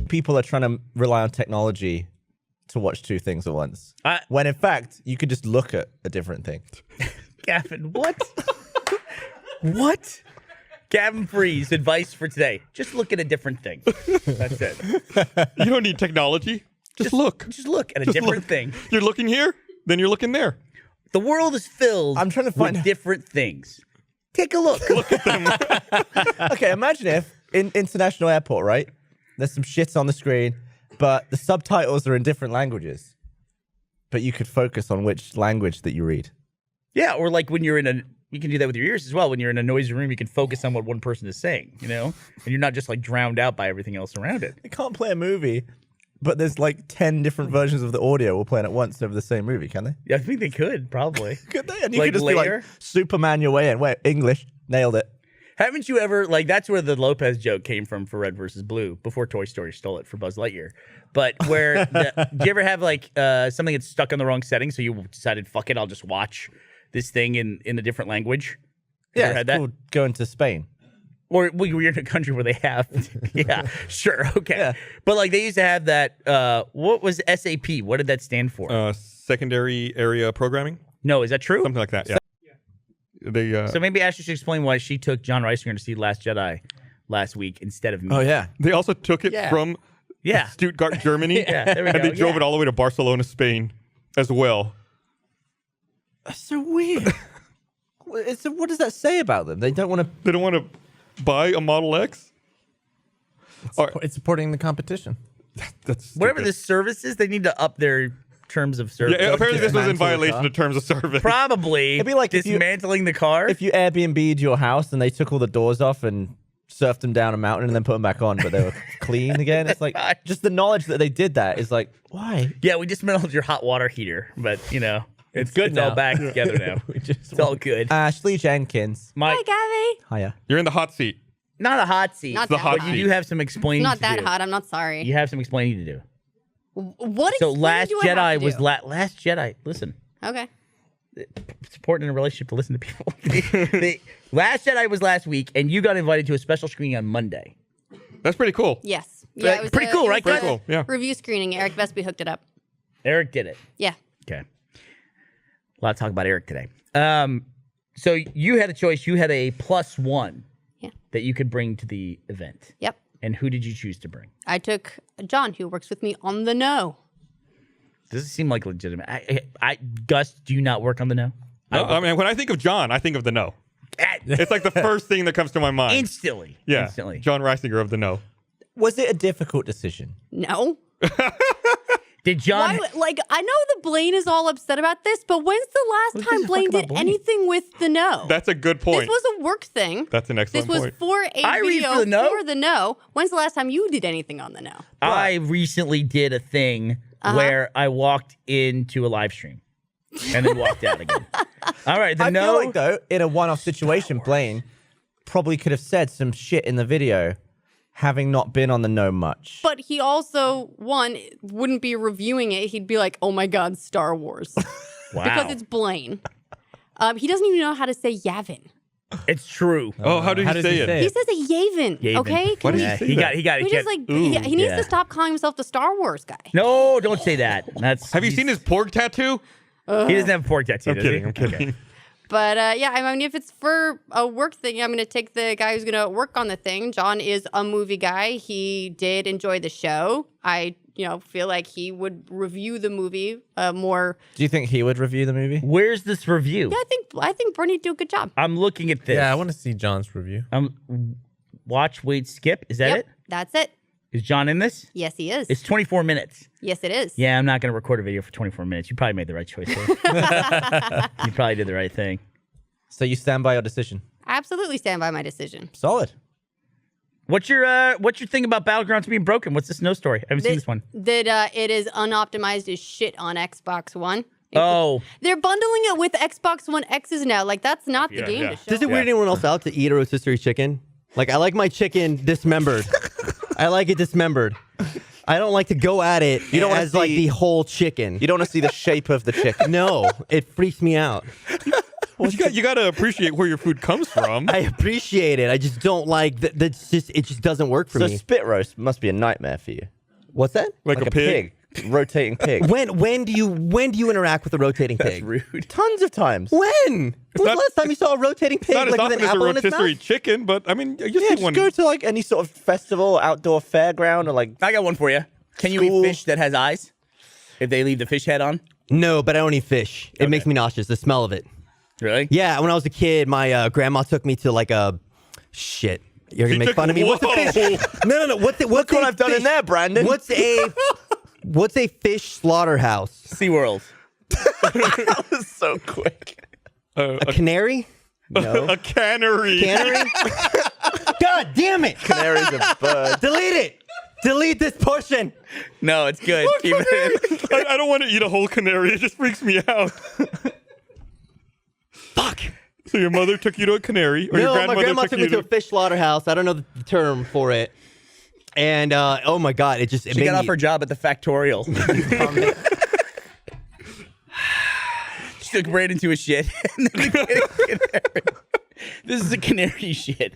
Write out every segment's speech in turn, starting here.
think people are trying to rely on technology to watch two things at once. When in fact, you could just look at a different thing. Gavin, what? What? Gavin Freeze, advice for today. Just look at a different thing. That's it. You don't need technology. Just look. Just look at a different thing. You're looking here, then you're looking there. The world is filled I'm trying to find with different things. Take a look. Look at them. Okay, imagine if in international airport, right? There's some shit on the screen, but the subtitles are in different languages. But you could focus on which language that you read. Yeah, or like when you're in a... You can do that with your ears as well. When you're in a noisy room, you can focus on what one person is saying, you know? And you're not just like drowned out by everything else around it. They can't play a movie, but there's like 10 different versions of the audio all playing at once over the same movie, can they? Yeah, I think they could, probably. Could they? And you Like could just layer? be like, Superman your way in. Wait, English. Nailed it. Haven't you ever, like, that's where the Lopez joke came from for Red versus Blue, before Toy Story stole it for Buzz Lightyear. But where, do you ever have, like, something that's stuck on the wrong setting, so you decided, fuck it, I'll just watch this thing in a different language? You Yeah, ever it's had cool going to Spain. Or well, you're in a country where they have, yeah, sure, okay. Yeah. But, like, they used to have that, what was SAP? What did that stand for? Secondary area programming, No, is that true? something like that. Yeah. They. So maybe Ashley should explain why she took John Reisinger to see Last Jedi last week instead of me. Oh, yeah. They also took it from Yeah. Stuttgart, Germany, Yeah, there we and go. they drove Yeah. it all the way to Barcelona, Spain, as well. That's so weird. So what does that say about them? They don't want to... They don't want to buy a Model X. It's supporting the competition. That's Whatever stupid. this service is, they need to up their terms of service. Yeah, apparently this was in dismantle the violation car. of terms of service. Probably It'd be like if you- dismantling the car. If you Airbnb'd your house and they took all the doors off and surfed them down a mountain and then put them back on, but they were clean again, it's like, just the knowledge that they did that is like, why? Yeah, we dismantled your hot water heater, but, you know, it's good it's all now. back together now. It's all good. Ashley Jenkins. My, Hi, Gabby. Hiya. You're in the hot seat. not a hot seat, Not the that hot but hot. you do have some explaining Not to that do. hot. I'm not sorry. You have some explaining to do. What? So explaining Last do I have Jedi to was do? Last Jedi. Listen, Okay. it's important in a relationship to listen to people. The Last Jedi was last week, and you got invited to a special screening on Monday. That's pretty cool. Yes. Right, Yeah, it was pretty cool, it was right? Pretty the cool, yeah. Review screening. Eric Vesby hooked it up. Eric did it. Yeah. Okay. A lot of talk about Eric today. So you had a choice. You had a +1 Yeah. that you could bring to the event. Yep. And who did you choose to bring? I took John, who works with me on the know. Does it seem like legitimate? Gus, do you not work on the know? No, I mean, when I think of John, I think of the no. It's like the first thing that comes to my mind. Instantly. Yeah. Instantly. John Reisinger of the no. Was it a difficult decision? No. Did John? Why, like, I know the Blaine is all upset about this, but when's the last time Blaine did anything with the know? That's a good point. This was a work thing. That's an excellent This was point. for a I read video for the know. for the know. When's the last time you did anything on the know? I recently did a thing where I walked into a live stream and then walked out again. All right. The I no. feel like, though, in a one-off situation, Blaine probably could have said some shit in the video, having not been on the know much. But he also, one, wouldn't be reviewing it. He'd be like, oh my God, Star Wars. Wow. Because it's Blaine. He doesn't even know how to say Yavin. It's true. Oh, how did he say it? He says a Yavin, Yavin. okay? Why did Yeah, he say he that? got. He got. He He just got like, he needs yeah. to stop calling himself the Star Wars guy. no, don't say that. That's. Have you seen his pork tattoo? He doesn't have a pork tattoo. I'm does kidding. he? I'm kidding. Okay. But yeah, I mean, if it's for a work thing, I'm going to take the guy who's going to work on the thing. John is a movie guy. He did enjoy the show. I, feel like he would review the movie more. Do you think he would review the movie? Where's this review? Yeah, I think Burnie do a good job. I'm looking at this. Yeah, I want to see John's review. Watch, wait, skip. Is that Yep, it? that's it. Is John in this? Yes, he is. It's 24 minutes. Yes, it is. Yeah, I'm not going to record a video for 24 minutes. You probably made the right choice there. You probably did the right thing. So you stand by your decision? I absolutely stand by my decision. Solid. What's your thing about Battlegrounds being broken? What's the snow story? I haven't seen this one. That it is unoptimized as shit on Xbox One. Oh, They're bundling it with Xbox One X's now. Like, that's not the game to show. Does it weird anyone else out to eat a rotisserie chicken? Like, I like my chicken dismembered. I like it dismembered. I don't like to go at it You don't wanna as like see- the whole chicken. You don't want to see the shape of the chicken. No, it freaks me out. You got to appreciate where your food comes from. I appreciate it. I just don't like that. It just doesn't work for So me. spit roast must be a nightmare for you. What's that? Like a pig. Rotating pig. When do you interact with a rotating pig? Rude. Tons of times. When? When was not- the last time you saw a rotating pig Not as like with often an as a apple in its rotisserie mouth? chicken, but I mean, you Yeah, see just one. go to like any sort of festival, outdoor fairground, or like I got one for you. Can you School. eat fish that has eyes? If they leave the fish head on? No, but I don't eat fish. It makes me nauseous. The smell of it. Really? Yeah, when I was a kid, my grandma took me to like a shit. You're gonna make fun of me. What's a fish? No. What's Look what I've done in there, Brandon. What's a fish slaughterhouse? SeaWorld. That was so quick. A canary? No. A cannery. Cannery? God damn it! Canary's a bird. Delete it. Delete this portion. No, it's good. Keep it in. I don't want to eat a whole canary. It just freaks me out. Fuck. So your mother took you to a canary, or your No, grandmother my grandma took me you to a fish slaughterhouse. I don't know the term for it. And oh my god, it She made got off me- her job at the Factorial. She took Brandon to a shit. And then this is a canary shit.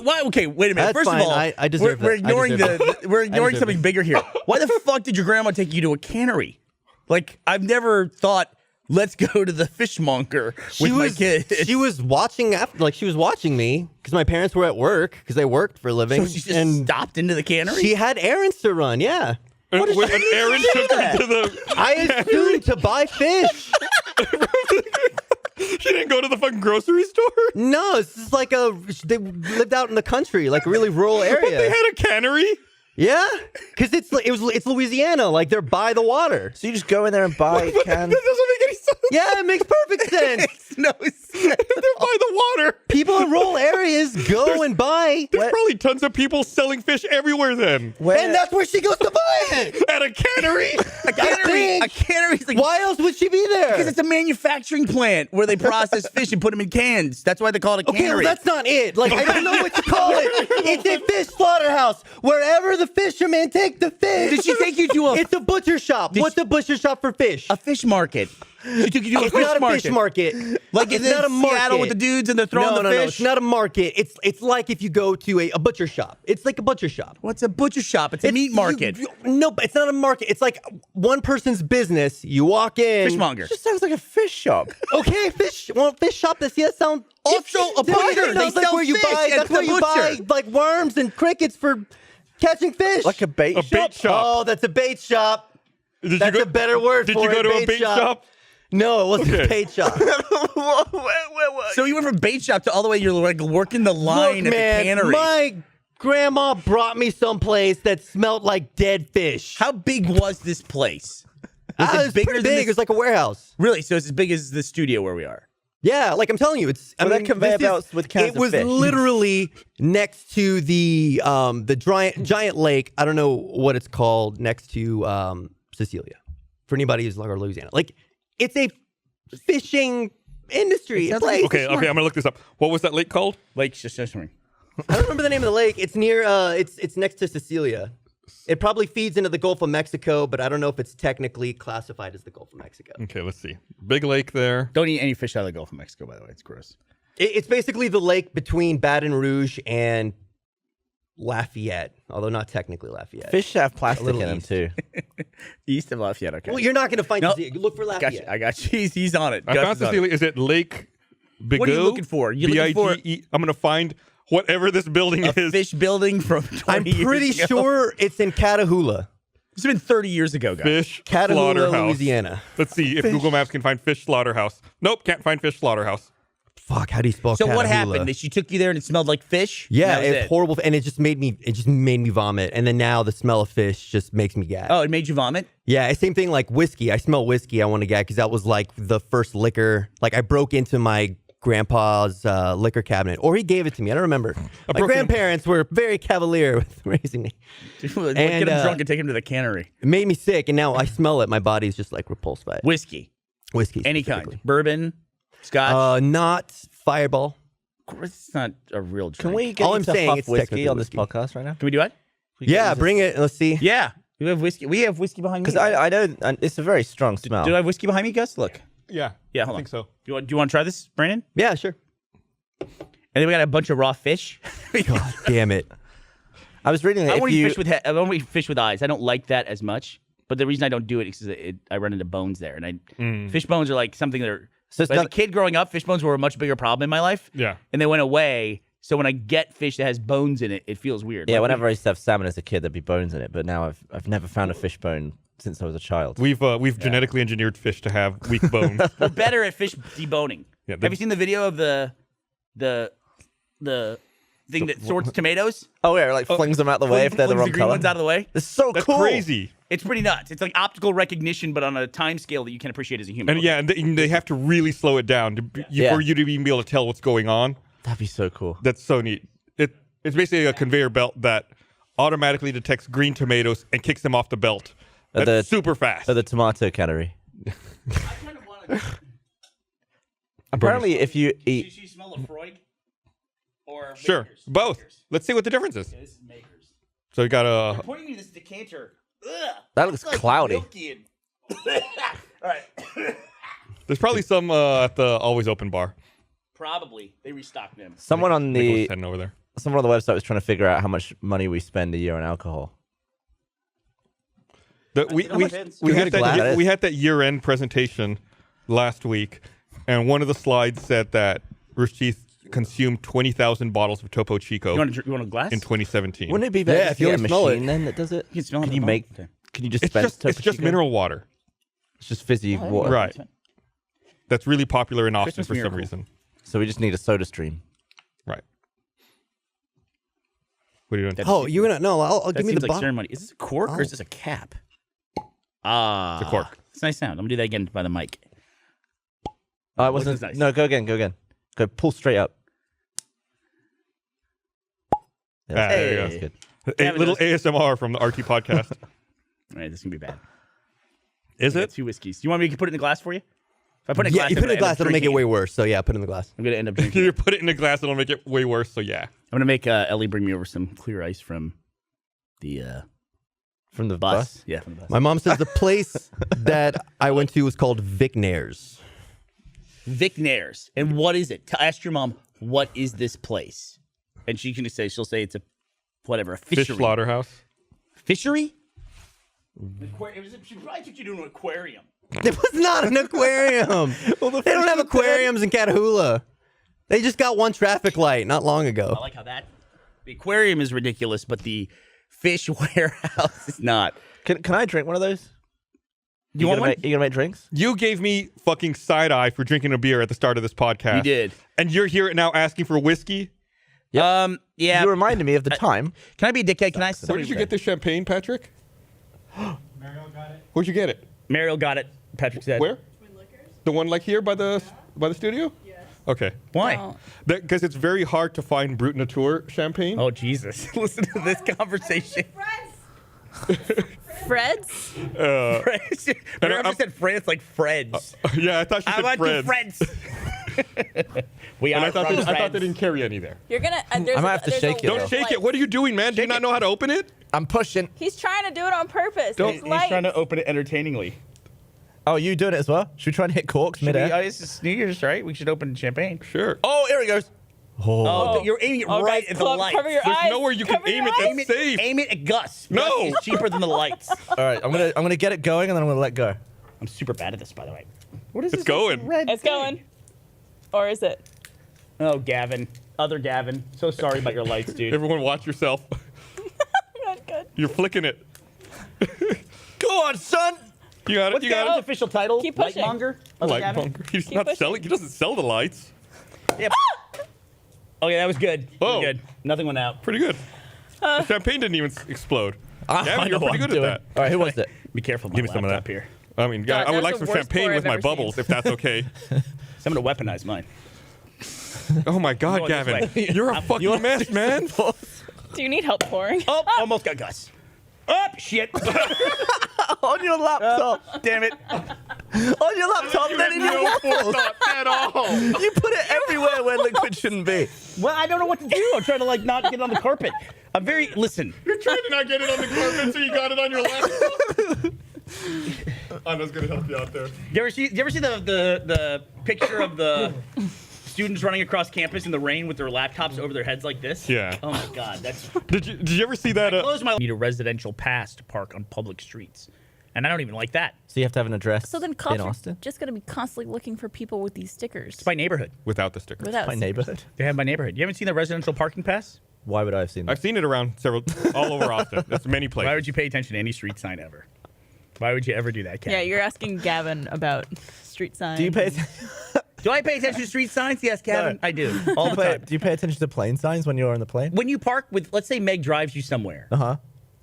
Why? Okay, wait a minute. That's First fine. of all, I deserve we're it. I ignoring deserve we're ignoring deserve something it. bigger here. Why the fuck did your grandma take you to a cannery? Like, I've never thought, let's go to the fishmonger with my kids. She was watching she was watching me because my parents were at work because they worked for a living. So she just and stopped into the cannery. she had errands to run. Yeah, When Aaron took her to the. I assumed to buy fish. She didn't go to the fucking grocery store. No, it's just like they lived out in the country, like a really rural area. They had a cannery. Yeah, because it's Louisiana, like they're by the water. So you just go in there and buy cans. That doesn't make any sense. Yeah, it makes perfect sense. no, They're by the water. People in rural areas go and buy, There's probably tons of people selling fish everywhere then. and that's where she goes to buy it. At a cannery. a cannery's like, Why else would she be there? because it's a manufacturing plant where they process fish and put them in cans. That's why they call it a Okay, well, cannery. that's not it. Like, I don't know what to call it. It's a fish slaughterhouse. Wherever the fishermen take the fish. Did she take you to a It's a butcher shop. What's a butcher shop for fish? fish market? She took you to a It's fish not a market. fish market. Like it's in not a market. Seattle with the dudes and they're throwing no, the no, fish. it's not a market. It's like if you go to a butcher shop. It's like a butcher shop. What's a butcher shop? It's a meat market. No, but it's not a market. It's like one person's business. You walk in. Fishmonger. Just sounds like a fish shop. Okay, fish. Well, fish shop. That sound. Also, a butcher. They That's like sell where you fish buy. at That's where the you buy butcher. like worms and crickets for catching fish. Like a bait A shop. bait shop. Oh, that's a bait shop. Did That's you a better word Did for you go it, to a bait shop? No, it wasn't Okay. a bait shop. So you went from bait shop to all the way. You're like working the line Look, at man, the cannery. my grandma brought me someplace that smelled like dead fish. How big was this place? Ah, it it's bigger pretty than big. this- It was like a warehouse. Really? So it's as big as the studio where we are. Yeah, like I'm telling you, it's. Were there conveyor this is- belts with cans It of was fish? literally next to the giant lake. I don't know what it's called. Next to Cecilia, for anybody who's like or Louisiana, like it's a fishing industry. sounds It's like- like, Okay, I'm gonna look this up. What was that lake called? Like just something. I don't remember the name of the lake. It's near. It's next to Cecilia. It probably feeds into the Gulf of Mexico, but I don't know if it's technically classified as the Gulf of Mexico. Okay, let's see. Big lake there. Don't eat any fish out of the Gulf of Mexico, by the way. It's gross. It's basically the lake between Baton Rouge and Lafayette, although not technically Lafayette. Fish have plastic in little them east. too. East of Lafayette. Okay. Well, you're not going to find No. Cecilia. Look for Got Lafayette. you. I got you. He's on it. I Gus found is on it. Cecilia. Is it Lake Bigot? What are you looking for? You're looking for- B-I-G-E. I'm gonna find whatever this building A is. fish building from 20 I'm pretty years ago. sure it's in Catahoula. It's been 30 years ago, guys. Fish Catahoula, slaughterhouse. Louisiana. Let's see if Google Maps can find fish slaughterhouse. Nope, can't find fish slaughterhouse. Fuck, how do you spell So Catahoula? what happened? She took you there and it smelled like fish? Yeah, And that was it's it? horrible, and it just made me vomit. And then now the smell of fish just makes me gag. Oh, it made you vomit? Yeah, same thing like whiskey. I smell whiskey. I want to gag because that was like the first liquor. Like I broke into my grandpa's liquor cabinet, or he gave it to me. I don't remember. My broke in- grandparents were very cavalier with raising me. Get And, him drunk and take him to the cannery. It made me sick, and now I smell it. My body's just like repulsed by it. Whiskey. Whiskey, Any kind. specifically. Bourbon. Scotch. Not Fireball. It's not a real drink. Can we get All you I'm to saying, huff it's whiskey technically on this whiskey. podcast right now? Can we do what? Yeah, bring it. Let's see. Yeah. We have whiskey. We have whiskey behind me. Because I know it's a very strong smell. Do I have whiskey behind me, Gus? Look. Yeah, Yeah, I hold on. think so. Do you want to try this, Brandon? Yeah, sure. And then we got a bunch of raw fish. God damn it. I was reading that I if want to you fish with I want to eat fish with eyes. I don't like that as much. But the reason I don't do it is because I run into bones there, and fish bones are like something that are. So it's as a not- kid growing up, fish bones were a much bigger problem in my life. Yeah. And they went away. So when I get fish that has bones in it, it feels weird. yeah, Like, whenever I used to have salmon as a kid, there'd be bones in it. But now I've never found a fish bone since I was a child. We've genetically engineered fish to have weak bones. we're better at fish deboning. Yeah, Have you seen the video of the thing that sorts tomatoes? Oh yeah, like flings them out the way if they're the Flings wrong the green color. ones out of the way. It's so That's cool. crazy. It's pretty nuts. It's like optical recognition, but on a time scale that you can appreciate as a human. And yeah, and they have to really slow it down Yeah. for you to even be able to tell what's going on. That'd be so cool. That's so neat. It's basically a conveyor belt that automatically detects green tomatoes and kicks them off the belt. That's super fast. The tomato calorie. I kind of want to. Apparently, if you eat, You smell Lefroy? Or Sure, Makers? both. Makers. Let's see what the difference is. Yeah, this is Makers. So you got a. You're pointing me to this decanter. Ugh, That looks it's like cloudy. milky and- All right. There's probably some at the Always Open bar. Probably they restocked them. someone on Nicholas the heading over there. someone on the website was trying to figure out how much money we spend a year on alcohol. We How much is- we Can we had get a glass? that we had that year-end presentation last week, and one of the slides said that Rooster Teeth consumed 20,000 bottles of Topo Chico You want a glass? in 2017. Wouldn't it be better Yeah, if if you you get a only smell it. machine then that does it? You can smell it Can in you the make? bottle. Okay. Can you just It's dispense just Topo Chico? mineral water. It's just fizzy water. Right. That's really popular in Austin Christmas for some miracle. reason. So we just need a soda stream. Right. What are you doing? Oh, you're gonna no? I'll That give me seems the like bottle. ceremony. Is this a cork or is this a cap? Ah, It's a cork. It's a nice sound. I'm gonna do that again by the mic. Oh, it This wasn't. is nice. No, go again. Go again. Go pull straight up. Yeah, that's There you good. go. That's good. A Gavin little does. ASMR from the RT podcast. All right, this is gonna be bad. Is I got it? 2 whiskeys. Do you want me to put it in the glass for you? If I put it in a Yeah, glass, you I'm put it in gonna a glass, end up it'll make it drinking way worse. So yeah, put it in the glass. I'm gonna end up drinking. You put it in a glass, it'll make it way worse. So yeah. I'm gonna make Ellie bring me over some clear ice from the From the bus. bus. Yeah, from the bus. My mom says the place that I went to was called Vic Nair's. Vic Nair's. And what is it? Ask your mom, what is this place? And she'll say it's a whatever, a fishery. Fish slaughterhouse. Fishery? She probably took you to an aquarium. It was not an aquarium. They don't have aquariums in Catahoula. They just got one traffic light not long ago. I like how the aquarium is ridiculous, but the fish warehouse is not. Can I drink one of those? You want one? You gonna make drinks? You gave me fucking side eye for drinking a beer at the start of this podcast. You did. And you're here now asking for whiskey? Yeah. You reminded me of the time. Can I be a dickhead? Can I? Where did you get this champagne, Patrick? Mariel got it. Where'd you get it? Mariel got it. Patrick said. Where? The one like here by the studio? Yes. Okay. Why? Because it's very hard to find Brut Nature champagne. Oh Jesus! Listen to this conversation. Fred's? Fred's. Mariel just said France like Fred's. Yeah, I thought she I said want to Fred's. Fred's. We And are I thought, from they, I thought Fred's. they didn't carry any there. You're gonna. There's I might have to there's shake it, weird Don't shake light. it. What are you doing, man? Do you not know how to open it? I'm pushing. He's trying to do it on purpose. He's It's light. trying to open it entertainingly. Oh, you doing it as well? Should we try and hit corks midair? This is New Year's, right? We should open champagne. Sure. Oh, here it goes. Oh, you're aiming it right guys, at the lights. Cover your There's eyes. nowhere you can Cover aim your it eyes. that's safe. Aim it at Gus. No. Gus is cheaper than the lights. All right, I'm gonna get it going and then I'm gonna let go. I'm super bad at this, by the way. What is It's this going. red It's thing? going. Or is it? Oh, Gavin. Other Gavin. So sorry about your lights, dude. Everyone watch yourself. Good. You're flicking it. Go on, son. You got it. What's You Gavin's got it. official title? Keep pushing. Lightmonger? Other Gavin? Light He's Keep not pushing. selling. He doesn't sell the lights. Yep. Okay, that was good. That was Whoa. good. Nothing went out. Pretty good. The champagne didn't even explode. I Gavin, know you're what pretty I'm good doing. at All right, who was it? Be careful with Give me my some of laptop that. here. that. I mean, That I would was like the some worst champagne pour with I've my ever bubbles, seen. if that's okay. So I'm going to weaponize mine. Oh my God, Going this Gavin, way. you're a fucking mess, man. Do you need help pouring? Oh, almost got Gus. Oh, shit. On your laptop. Damn it. On your laptop, then in your No waffles. forethought at all. You put it everywhere where liquid shouldn't be. Well, I don't know what to do. I'm trying to, not get it on the carpet. I'm very... Listen. You're trying to not get it on the carpet, so you got it on your laptop. I'm just gonna help you out there. You ever see the picture of the students running across campus in the rain with their laptops over their heads like this. Yeah. Oh my God, that's. Did you ever see that? Close my. Need a residential pass to park on public streets, and I don't even like that. So you have to have an address So then in cops are Austin? just going to be constantly looking for people with these stickers. It's by neighborhood. Without the sticker. Without My stickers. neighborhood. They have by neighborhood. You haven't seen the residential parking pass? Why would I have seen that? I've seen it around all over Austin. There's many places. Why would you pay attention to any street sign ever? Why would you ever do that, Kat? Yeah, you're asking Gavin about street signs. Do you pay? Do I pay attention to street signs? Yes, Gavin, I do. All the time. Do you pay attention to plane signs when you're on the plane? When you park with, let's say Meg drives you somewhere,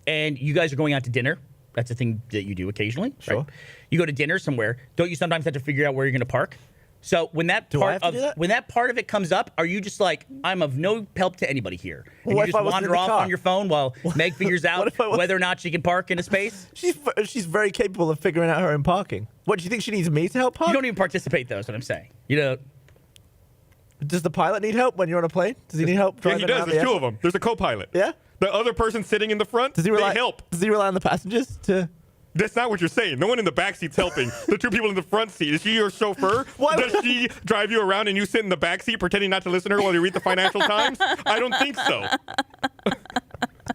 and you guys are going out to dinner. That's a thing that you do occasionally. Sure. Right? You go to dinner somewhere. Don't you sometimes have to figure out where you're going to park? So when that Do I have to do that? when that part of it comes up, are you just like, I'm of no help to anybody here? And What you if I just wasn't in wander the off car? on your phone while Meg figures out if I was- whether or not she can park in a space? She's very capable of figuring out her own parking. What do you think she needs me to help park? You don't even participate, though, is what I'm saying. You know, Does the pilot need help when you're on a plane? Does he need help Yeah, driving he does. around There's the two airport? of them. There's a co-pilot. Yeah. The other person sitting in the front, Does he rely? they help. Does he rely on the passengers to? That's not what you're saying. No one in the back seat's helping. The two people in the front seat. Is she your chauffeur? Why Does would- she drive you around and you sit in the back seat pretending not to listen to her while you read the Financial Times? I don't think so.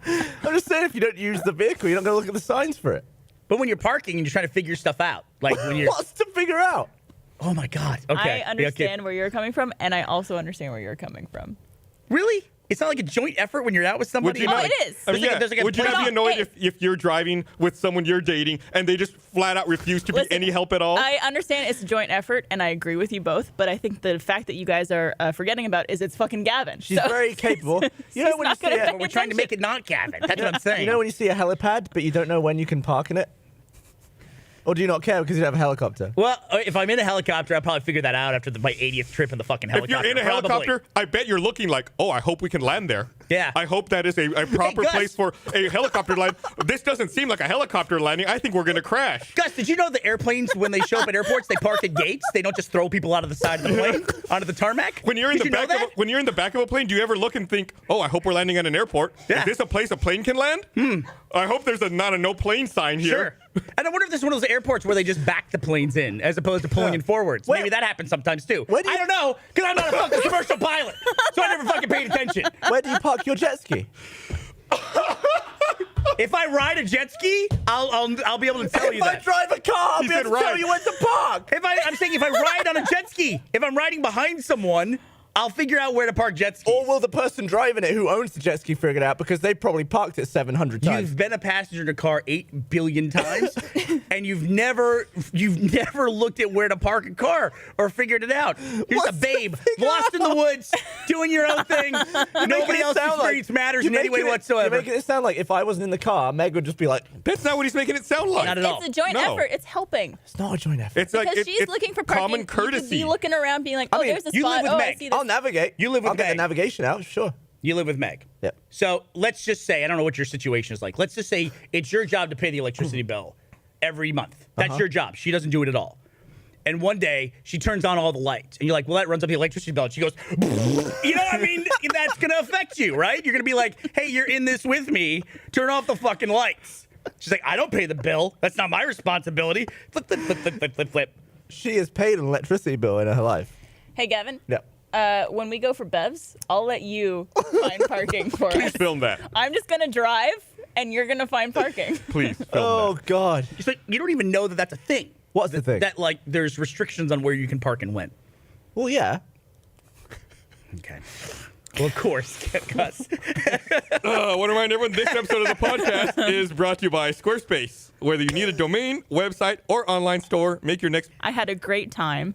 I'm just saying, if you don't use the vehicle, you're not going to look at the signs for it. but when you're parking and you're trying to figure stuff out, like when you're, What's to figure out? oh my God, okay, I understand where you're coming from, and I also understand where you're coming from. Really? It's not like a joint effort when you're out with somebody. you Oh, not- it is. I mean, There's like a would you not be plan. annoyed Hey. if you're driving with someone you're dating and they just flat out refuse to Listen, be any help at all? I understand it's a joint effort, and I agree with you both, but I think the fact that you guys are forgetting about is it's fucking Gavin. She's So- very capable. You know She's when you not see gonna a, pay We're trying to make it not Gavin. That's what I'm saying. you know when you see a helipad, but you don't know when you can park in it, or do you not care because you have a helicopter? Well, if I'm in a helicopter, I'll probably figure that out after my 80th trip in the fucking if helicopter. you're in a Probably. helicopter, I bet you're looking like, oh, I hope we can land there. Yeah. I hope that is a proper Gus. place for a helicopter land. This doesn't seem like a helicopter landing. I think we're going to crash. Gus, did you know the airplanes, when they show up at airports, they park at gates? They don't just throw people out of the side of the plane onto the tarmac? When you're in Did the you know back of that? when you're in the back of a plane, do you ever look and think, "Oh, I hope we're landing at an airport. Yeah. Is this a place a plane can land? I hope there's not a no plane sign here." Sure. And I wonder if this is one of those airports where they just back the planes in as opposed to pulling in forwards. Where- Maybe that happens sometimes too. Where do you- I don't know, because I'm not a fucking commercial pilot, so I never fucking paid attention. Where do you park your jet ski? If I ride a jet ski, I'll be able to tell you If I that. drive a car, I'll He be able said to tell ride. you when to park. I'm saying if I ride on a jet ski, if I'm riding behind someone, I'll figure out where to park jet skis. Or will the person driving it who owns the jet ski figure it out because they probably parked it 700 times? You've been a passenger in a car 8 billion times, and you've never looked at where to park a car or figured it out. You're just a What's babe, to figure lost in the out? woods, doing your own thing. Nobody else's experience matters in any way whatsoever. You're making it sound like if I wasn't in the car, Meg would just be like, That's not what he's making it sound like. Not at all. It's a joint No. effort. It's helping. it's not a joint effort. It's like Because she's it's looking for parking. common You could courtesy. be looking around being like, oh, mean, there's a you live spot. with Oh, I Meg. see this. I'll navigate. You live with I'll get the Meg. navigation out, sure. You live with Meg. Yeah. So let's just say, I don't know what your situation is like. Let's just say it's your job to pay the electricity bill every month. That's your job. She doesn't do it at all. And one day she turns on all the lights, and you're like, well, that runs up the electricity bill. And she goes, you know what I mean? That's going to affect you, right? You're going to be like, hey, you're in this with me. Turn off the fucking lights. She's like, I don't pay the bill. That's not my responsibility. Flip, flip, flip, flip, flip, flip, flip. She has paid an electricity bill in her life. Hey, Gavin. Yeah. When we go for bevs, I'll let you find parking for Please us. film that. I'm just gonna drive, and you're gonna find parking. Please film Oh, that. God. She's like, you don't even know that that's a thing. What's the thing? That, like, there's restrictions on where you can park and when. Well, yeah. Okay. Well, of course, Gus. I want to remind everyone this episode of the podcast is brought to you by Squarespace. Whether you need a domain, website, or online store, make your next. I had a great time.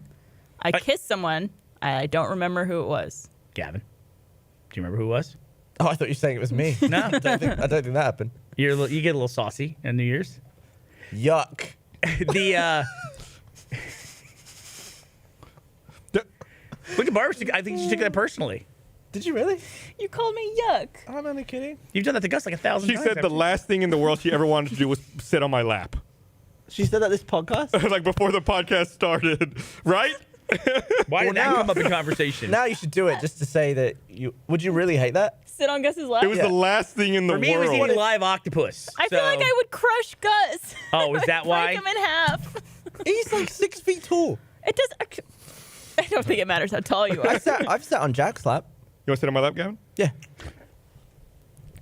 I kissed someone. I don't remember who it was. Gavin, do you remember who it was? Oh, I thought you were saying it was me. No. I don't think that happened. You get a little saucy on New Year's. Yuck. Look at Barbara. I think she took that personally. Did you really? You called me yuck. I'm only kidding. You've done that to Gus like 1,000 She times. said the haven't you? last thing in the world she ever wanted to do was sit on my lap. She said that this podcast? Like before the podcast started, right? Why did that now- come up in conversation? Now you should do it just to say that you. Would you really hate that? Sit on Gus's lap. It was Yeah. the last thing in the For me, it was world. eating live octopus. I feel like I would crush Gus. Oh, is that why? Break him in half. He's like 6 feet tall. It does. I don't think it matters how tall you are. I've sat on Jack's lap. You want to sit on my lap, Gavin? Yeah.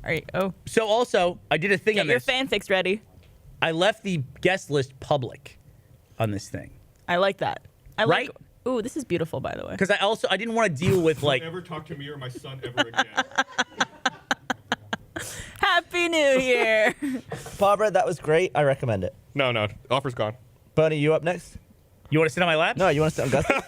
All right. Oh, So also, I did a thing get on your this. fanfics ready. I left the guest list public on this thing I like that. I Right? like. Ooh, this is beautiful, by the way. because I didn't want to deal with like. Don't ever talk to me or my son ever again. Happy New Year. Barbara, that was great. I recommend it. No, offer's gone. Bernie, you up next? You want to sit on my lap? No, you want to sit on Gus?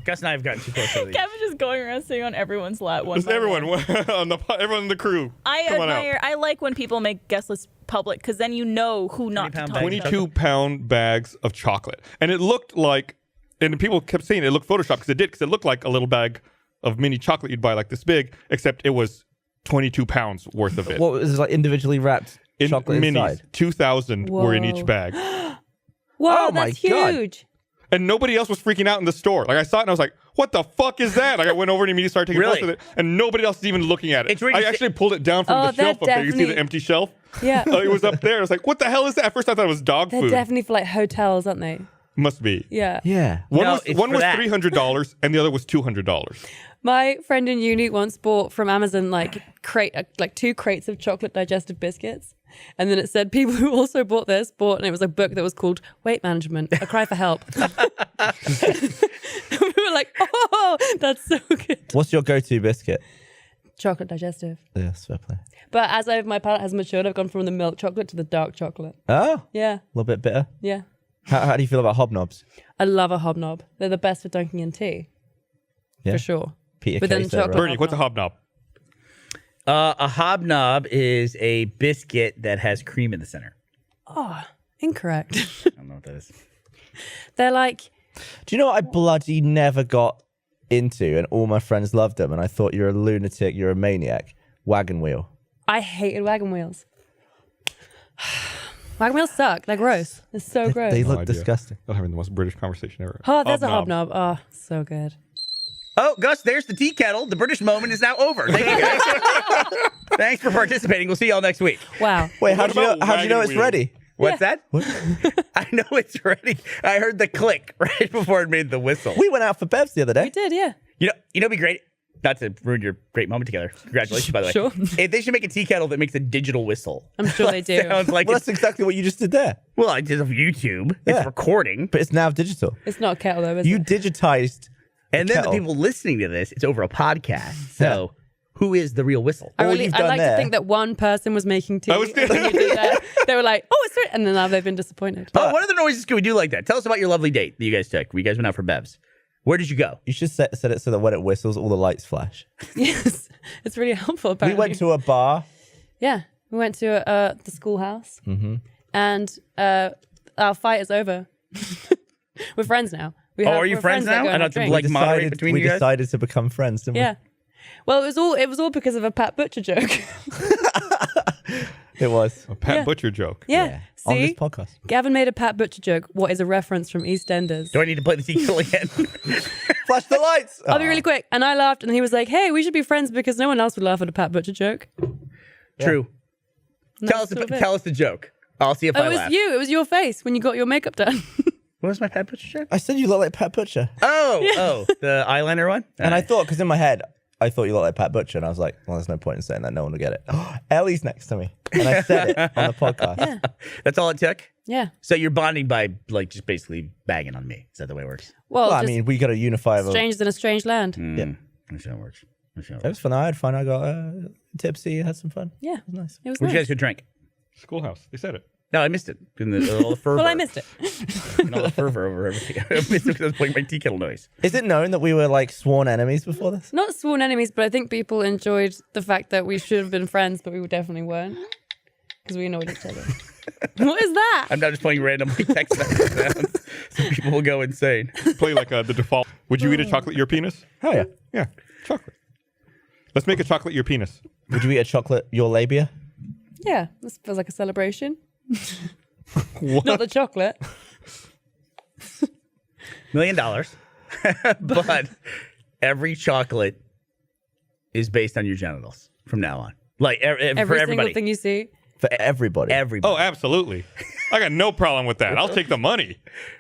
Gus and I have gotten too close over the years. Kevin's just going around sitting on everyone's lap. One Just by everyone one. everyone in the crew. I Come on out. admire. I like when people make guest lists public because then you know who not to 20-pound talk bag. to. 22-pound bags of chocolate, and it looked like, and people kept saying it looked photoshopped because it looked like a little bag of mini chocolate you'd buy like this big, except it was 22 pounds worth of it. What was it, like individually wrapped In chocolate minis, inside? 2,000 were in Whoa. each bag, Whoa, Oh my that's God. huge. and nobody else was freaking out in the store. Like I saw it and I was like, "What the fuck is that?" Like I went over and immediately started taking Really? photos of it, and nobody else is even looking at it. It's really I sa- actually pulled it down from Oh, the shelf up they're there. You see the definitely- empty shelf? Yeah. It was up there. I was like, "What the hell is that?" At first I thought it was dog They're food. definitely for like hotels, aren't they? Must be. Yeah. Yeah. One No, was it's one for was that. $300 and the other was $200. My friend in uni once bought from Amazon like like 2 crates of chocolate digestive biscuits. And then it said people who also bought, and it was a book that was called Weight Management, A Cry for Help. We were like, oh, that's so good. What's your go-to biscuit? Chocolate digestive. Yes, fair play. But as my palate has matured, I've gone from the milk chocolate to the dark chocolate. Oh, a Yeah. little bit bitter. Yeah. How do you feel about hobnobs? I love a hobnob. They're the best for dunking in tea. Yeah. For sure. Peter But then Queso, chocolate- right? Bernie, what's a hobnob? A hobnob is a biscuit that has cream in the center. Oh, incorrect. I don't know what that is. They're like, Do you know what I bloody never got into, and all my friends loved them, and I thought you're a lunatic, you're a maniac? Wagon wheel. I hated wagon wheels. Wagon wheels suck. They're gross. They're so gross. They No look idea. disgusting. I'm having the most British conversation ever. Oh, there's a hobnob. Oh, so good. Oh, Gus, there's the tea kettle. The British moment is now over. Thank you, guys. Thanks for participating. We'll see y'all next week. Wow. Wait, What about how do you know wagon it's wheel? ready? What's that? I know it's ready. I heard the click right before it made the whistle. We went out for Bevs the other We day. did, yeah. You know, it'd be great. Not to ruin your great moment together. Congratulations, by the way. Sure. If they should make a tea kettle that makes a digital whistle. I'm sure they do. Sounds like Well, it's, that's exactly what you just did there. well, I did on YouTube. Yeah. It's recording. But it's now digital. It's not a kettle though, is You it? digitized And then kettle. the people listening to this, it's over a podcast. So who is the real whistle? I all you've done like there- to think that one person was making tea. I was and when you did that, they were like, oh, it's right. And then now they've been disappointed. Oh, what other noises can we do like that? Tell us about your lovely date that you guys took. You guys went out for Bevs. Where did you go? You should set it so that when it whistles, all the lights flash. Yes. It's really helpful, We apparently. went to a bar. Yeah. We went to the schoolhouse. Mm-hmm. And our fight is over. We're friends now. Are you we're friends that now? go I and don't have have to, drinks. like, moderate between we you guys? decided to become friends, didn't Yeah. Well, it was all because of a Pat Butcher joke. we? It was. A Pat Yeah. Butcher joke. Yeah. On this See? podcast. Gavin made a Pat Butcher joke. What is a reference from EastEnders? Do I need to play the tea kettle again? Flash the lights. I'll be really quick. And I laughed, and he was like, hey, we should be friends because no one else would laugh at a Pat Butcher joke. True. And Tell that's us, sort of it. tell us the joke. I'll see if Oh, I it was laugh. you. It was your face when you got your makeup done. What was my Pat Butcher joke? I said you look like Pat Butcher. Oh, the eyeliner one? And I thought, because in my head, I thought you looked like Pat Butcher. And I was like, well, there's no point in saying that. No one will get it. Ellie's next to me. And I said it on the podcast. That's all it took? Yeah. So you're bonding by, like, just basically bagging on me. Is that the way it works? Well, Well, I just mean, we got to unify. strangers in a strange land. Yeah. That's how it works. That's how it It works. was fun. I had fun. I got tipsy, had some fun. Yeah. It was nice. It was Where'd you nice. guys go drink? Schoolhouse. They said it. No, I missed it. In all the fervor. Well, I missed it. And all the fervor over everything. I missed it because I was playing my tea kettle noise. Is it known that we were like sworn enemies before this? Not sworn enemies, but I think people enjoyed the fact that we should have been friends, but we definitely weren't because we annoyed each other. What is that? I'm not just playing random text message sounds. So people will go insane. Play like the default. Would you eat a chocolate your penis? Hell yeah. Yeah, chocolate. Let's make a chocolate your penis. Would you eat a chocolate, your labia? Yeah, this feels like a celebration. What? Not the chocolate. $1 million. But every chocolate is based on your genitals from now on. Like for Every single everybody. thing you see. For everybody. Everybody. Oh, absolutely. I got no problem with that. I'll take the money.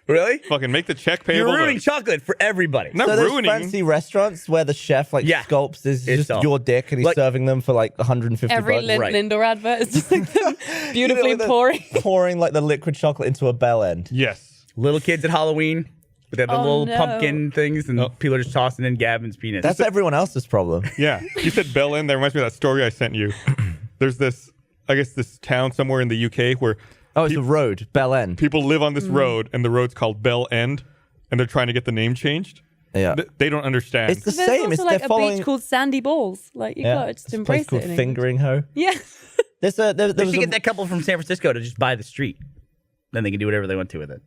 Really? Fucking make the check You're payable. ruining chocolate for everybody. Not So there's ruining. fancy restaurants where the chef sculpts is It's just all- your dick and he's like- serving them for like 150 Every bucks. Right. Lindor advert is just like them beautifully You know, pouring. like the liquid chocolate into a bell end. Yes. Little kids at Halloween. They have the Oh, little no. pumpkin things, and people are just tossing in Gavin's penis. That's everyone else's problem. Yeah. You said Bell End. That reminds me of that story I sent you. There's this, I guess, this town somewhere in the UK where Oh, it's a road, Bell End. people live on this road, and the road's called Bell End, and they're trying to get the name changed. Yeah. They don't understand. It's the There's same. also It's like they're a following. beach called Sandy Balls. Like you gotta just It's a embrace place it. called in Fingering Hoe. Yeah. There They was should get that couple from San Francisco to just buy the street. Then they can do whatever they want to with it.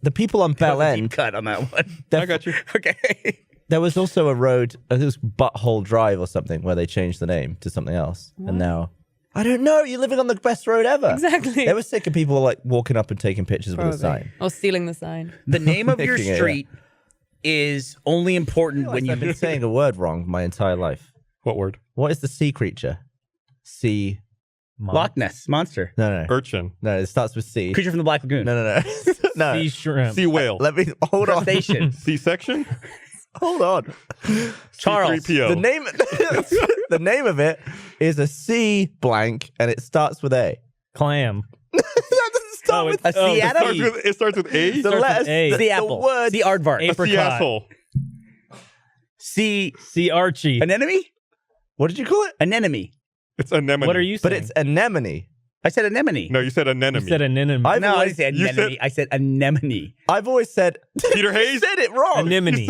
the people on Bell That was a deep End. cut on that one. I got you. Okay. There was also a road, I think it was Butthole Drive or something, where they changed the name to something else. And now, I don't know, you're living on the best road ever. Exactly. They were sick of people like walking up and taking pictures with a Probably. sign. Or stealing the sign. The name of your Nicking it, yeah. street is only important when you. I've been saying a word wrong my entire life. What word? What is the sea creature? Sea. Loch Ness monster, No. Urchin. No, it starts with C. creature from the Black Lagoon. No. No. Sea shrimp. Sea whale. Let me hold on. Crustacean. C-section. Hold on. Charles. C-3PO. The name the name of it is a C blank and it starts with A. Clam. That doesn't start with A sea It starts atom. with, it starts with A. the starts with letters. A. The, Sea the apple. word. Sea aardvark. A sea Apricot. asshole. Sea Sea Archie. anemone. What did you call it? Anemone. It's anemone. What are you saying? But it's anemone. I said anemone. No, you said You anemone. said anemone. I've No, I always, didn't say you anemone. I said anemone. I've always said Peter You Hayes? said it wrong. Anemone.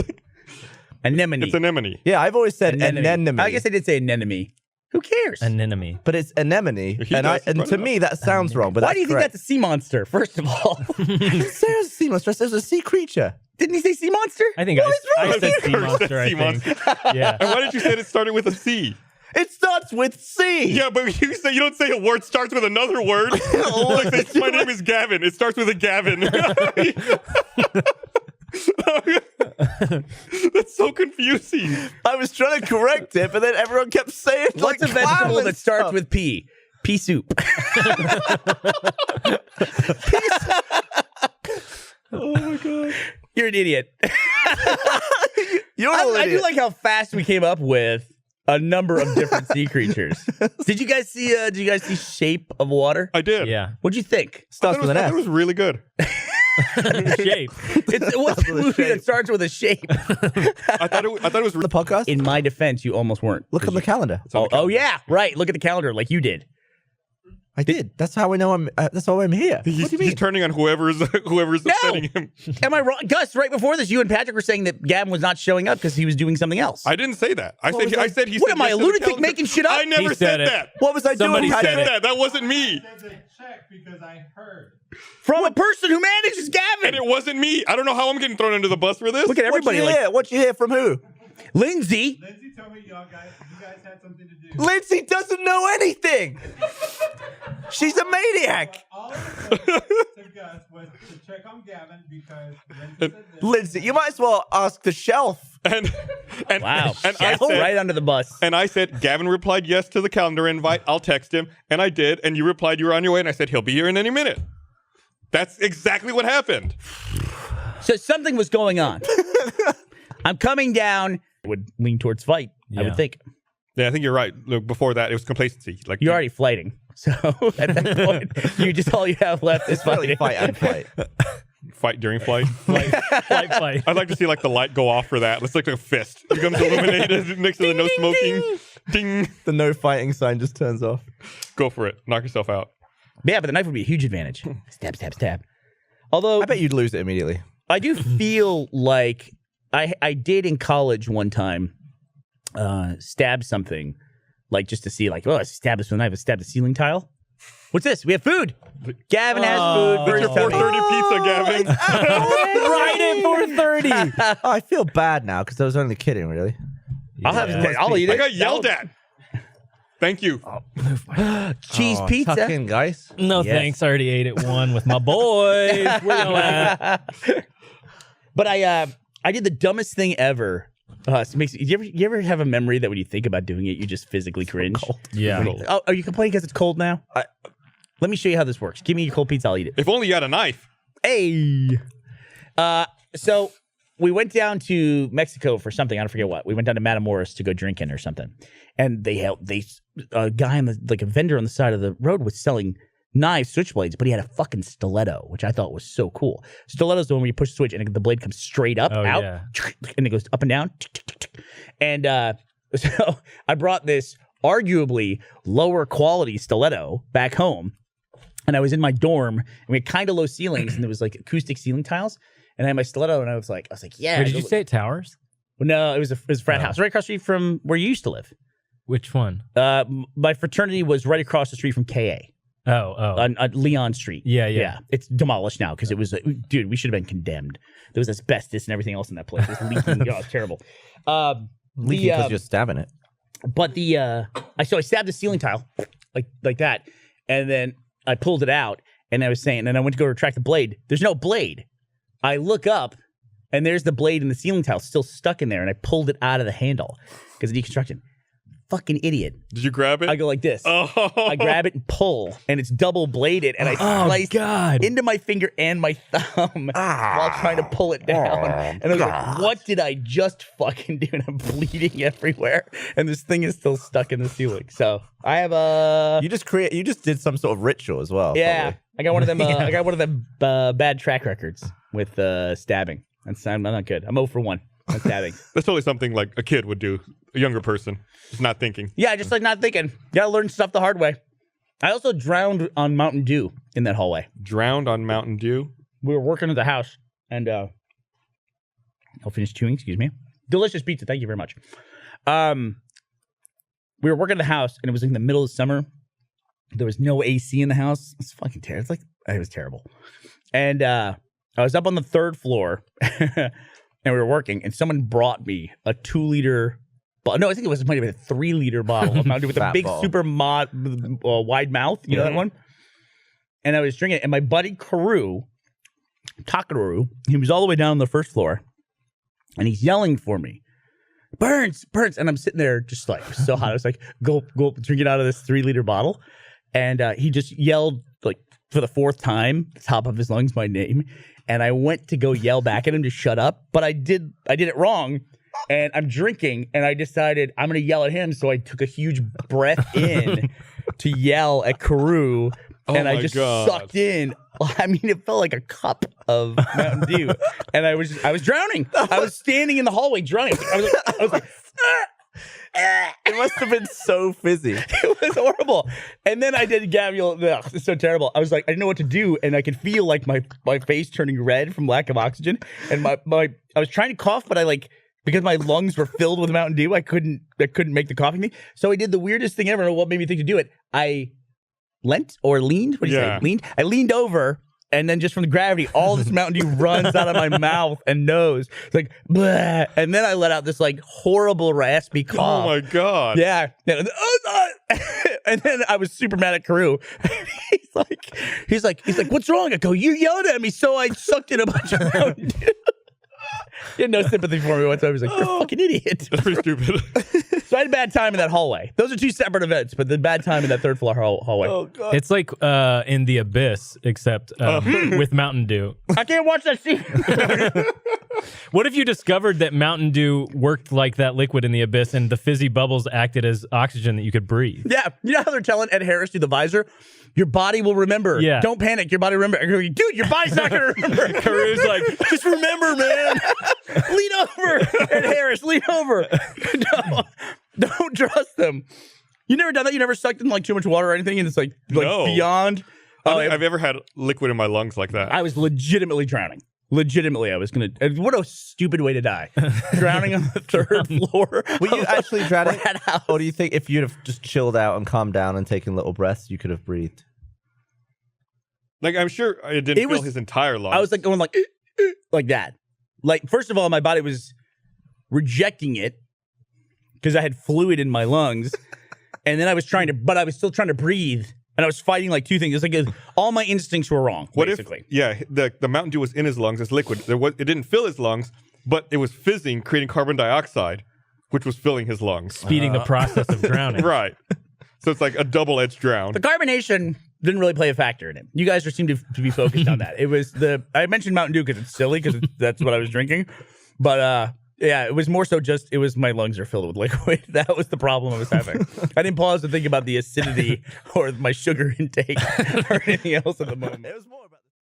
Anemone. It's anemone. Yeah, I've always said Anemone. anemone. I guess I did say anemone. Who cares? Anemone. but it's anemone, He and does, he and brought to it me that sounds wrong. But Why that's do you think correct. that's a sea monster? First of all, There's a sea monster. There's a sea creature. didn't he say sea monster? I think I said sea Kirk monster. said I sea think. monster. Yeah. And why did you say it started with a C? It starts with C. Yeah, but you don't say a word starts with another word. Like my name is Gavin. It starts with a Gavin. That's so confusing. I was trying to correct it, but then everyone kept saying What's like a vegetable clam and that starts stuff. with P? Pea soup. Oh my god. You're an idiot. You're an I do idiot. like how fast we came up with a number of different sea creatures. Did you guys see? Shape of Water? I did. Yeah. What'd you think? starts with an I thought F. it was really good. Shape. What's the with a movie that shape. starts with a shape? I thought it was The podcast. In my defense, you almost weren't. Look on the calendar. Oh yeah, right. Look at the calendar like you did. I did. That's how I know I'm. That's why I'm here. He's turning on whoever's upsetting him. Am I wrong? Gus, right before this, you and Patrick were saying that Gavin was not showing up because he was doing something else. I didn't say that. I was said he What said am I, yes a to the lunatic calendar. making shit up? I never He said said it. that. What was I Somebody doing? I said said it. that. That wasn't me. There's a check because I heard. From a person who manages And Gavin. it wasn't me. I don't know how I'm getting thrown under the bus for this. Look at What'd you everybody like hear? What'd you hear from who? Lindsay. Lindsay told me you guys had something to do. Lindsay doesn't know anything. She's a maniac. All I said to Gus was to check on Gavin because Lindsay said this. Lindsay, you might as well ask the shelf. And Wow. and I Shell said, right under the bus. and I said, Gavin replied yes to the calendar invite. I'll text him. And I did. And you replied you were on your way. And I said, he'll be here in any minute. That's exactly what happened. So something was going on. I'm coming down. Would lean towards fight. I Yeah. would think. Yeah, I think you're right. Look, before that, it was complacency. Like You're already flighting. So at that point, you just all you have left is Really fighting. fight and fight. fight during flight. Fight. I'd like to see like the light go off for that. Let's like a fist becomes illuminated next to the no smoking. Ding. The no fighting sign just turns off. Go for it. Knock yourself out. Yeah, but the knife would be a huge advantage. Stab, stab, stab. Although I bet you'd lose it immediately. I do feel like I did in college one time stab something, like just to see, like, oh, I stabbed this with a knife. I stabbed the ceiling tile. What's this? We have food. Gavin has food. It's your 4:30 pizza, Gavin. Right at 4:30. Oh, I feel bad now because I was only kidding, really. I'll have it. I'll eat it. I got yelled at. Thank you. Cheese Oh, pizza. Tuck in, guys. No Yes. thanks. I already ate it one with my boys. Where y'all at? But I did the dumbest thing ever. It makes you ever have a memory that when you think about doing it, you just physically cringe? Yeah. Oh, are you complaining because it's cold now? Let me show you how this works. Give me your cold pizza, I'll eat it. If only you had a knife. Hey. So we went down to Mexico for something. I don't forget what. We went down to Matamoros to go drinking or something. And a guy a vendor on the side of the road was selling knives, switchblades, but he had a fucking stiletto, which I thought was so cool. Stiletto's the one where you push the switch and the blade comes straight up, out, and it goes up and down. And so I brought this arguably lower quality stiletto back home. And I was in my dorm, and we had kind of low ceilings, and there was like acoustic ceiling tiles. And I had my stiletto, and I was like, yeah. Wait, did you say Towers? No, it was a frat house right across the street from where you used to live. Which one? My fraternity was right across the street from KA. On Leon Street. Yeah. It's demolished now because it was, dude, we should have been condemned. There was asbestos and everything else in that place. It was leaking. It was terrible. Leaking because you're stabbing it. But I stabbed the ceiling tile like that, and then I pulled it out, and I was saying, and I went to go retract the blade. There's no blade. I look up, and there's the blade in the ceiling tile still stuck in there, and I pulled it out of the handle because of deconstruction. Fucking idiot. Did you grab it? I go like this. Oh. I grab it and pull, and it's double bladed, and I sliced into my finger and my thumb while trying to pull it down. And I was like, what did I just fucking do? And I'm bleeding everywhere, and this thing is still stuck in the ceiling. So I have a... You just did some sort of ritual as well. Yeah. Probably. I got one of them. I got one of them bad track records with stabbing. I'm not good. I'm 0 for 1 on stabbing. That's totally something like a kid would do, a younger person, just not thinking. Yeah, just like not thinking. Gotta learn stuff the hard way. I also drowned on Mountain Dew in that hallway. Drowned on Mountain Dew? We were working at the house, and I'll finish chewing. Excuse me. Delicious pizza. Thank you very much. We were working at the house, and it was in the middle of summer. There was no AC in the house. It's fucking terrible. It was terrible. And I was up on the 3rd floor, and we were working, and someone brought me a 2-liter bottle. No, I think it might have been a 3-liter bottle of Mountain Dew with a big, super wide mouth. You know that one? And I was drinking it, and my buddy Takaru, he was all the way down on the 1st floor, and he's yelling for me, Burns. And I'm sitting there just like so hot. I was like, go, drink it out of this 3-liter bottle. And he just yelled like for the 4th time, top of his lungs, my name. And I went to go yell back at him to shut up, but I did it wrong. And I'm drinking, and I decided I'm going to yell at him. So I took a huge breath in to yell at Karu, and I just sucked in. I mean, it felt like a cup of Mountain Dew, and I was drowning. I was standing in the hallway drowning. I was like it must have been so fizzy. It was horrible. And then I did Gavin. It's so terrible. I was like, I didn't know what to do, and I could feel like my face turning red from lack of oxygen. And I was trying to cough, but because my lungs were filled with Mountain Dew, I couldn't make the coughing thing. So I did the weirdest thing ever. What made me think to do it? I leaned. What do you say? Leaned. I leaned over. And then just from the gravity, all this Mountain Dew runs out of my mouth and nose. It's like, bleh. And then I let out this like horrible raspy cough. Oh my God. Yeah. And then I was super mad at Karu. He's like, what's wrong? I go, you yelled at me, so I sucked in a bunch of Mountain Dew. He had no sympathy for me whatsoever. He was like, you're a fucking idiot. That's pretty stupid. So I had a bad time in that hallway. Those are 2 separate events, but the bad time in that 3rd floor hallway. Oh, God. It's like in the Abyss, except with Mountain Dew. I can't watch that scene. What if you discovered that Mountain Dew worked like that liquid in the Abyss, and the fizzy bubbles acted as oxygen that you could breathe? Yeah. You know how they're telling Ed Harris through the visor? Your body will remember. Yeah. Don't panic. Your body will remember. I go, dude, your body's not going to remember. Karu's like, just remember, man. Lean over. Ed Harris, lean over. No, don't trust them. You never done that? You never sucked in like too much water or anything, and it's like No. beyond? I've ever had liquid in my lungs like that. I was legitimately drowning. Legitimately, I was going to... What a stupid way to die. Drowning on the 3rd floor. Were you actually drowning? Or do you think if you'd have just chilled out and calmed down and taken little breaths, you could have breathed? Like, I'm sure it didn't fill his entire lungs. I was like going like that. Like, first of all, my body was rejecting it because I had fluid in my lungs. And then I was still trying to breathe. And I was fighting like 2 things. It's like all my instincts were wrong, basically. The Mountain Dew was in his lungs as liquid. It didn't fill his lungs, but it was fizzing, creating carbon dioxide, which was filling his lungs. Speeding the process of drowning. Right. So it's like a double-edged drown. The carbonation didn't really play a factor in it. You guys seem to be focused on that. It was I mentioned Mountain Dew because it's silly because that's what I was drinking, but yeah, it was more so just it was my lungs are filled with liquid. That was the problem I was having. I didn't pause to think about the acidity or my sugar intake or anything else at the moment. It was more